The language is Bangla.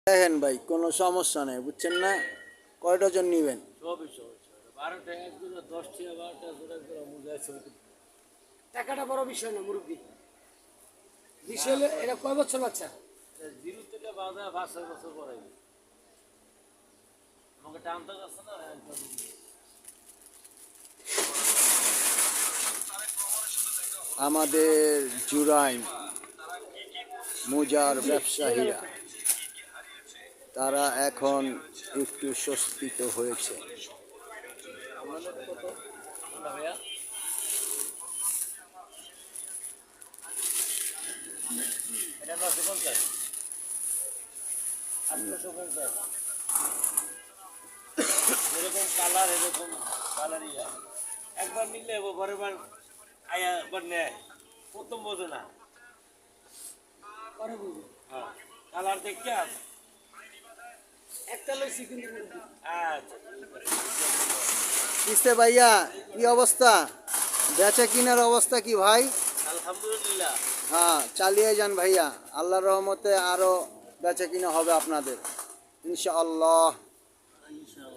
দেখেন ভাই, কোনো সমস্যা নেই, বুঝছেন না? কয় ডজন নিবেন? সবই সবই সবই 12টা একজোড়া 10টা 12টা জোড়া জোড়া মোজায় ছবি তুলতে। টাকাটা বড় বিষয় না মুরব্বী, বিষয় হলো এটা কয় বছর বাচ্চা? জিরো থেকে বাঁধা 5-6 বছর পরে আমাকে টানতে যাচ্ছে না। আমাদের জুরাইন মোজার ব্যবসায়ীরা তারা এখন একটু স্বস্তিত হয়েছে। আমাদের কত না ভাইয়া? এটা 950, 850। এরকম কালার এরকম কালারই একবার নিলে পরের বার আয়া একবার নেয়, প্রথম বোঝে না, পরে বুঝে। হ্যাঁ, কালার দেখতে একটা লইছি কিন্তু। আচ্ছা কিসে ভাইয়া, কি অবস্থা? বেচা কিনার অবস্থা কি ভাই? আলহামদুলিল্লাহ। হ্যাঁ, চালিয়ে যান ভাইয়া, আল্লাহর রহমতে আরো বেচা কিনা হবে আপনাদের ইনশাআল্লাহ। ইনশাআল্লাহ।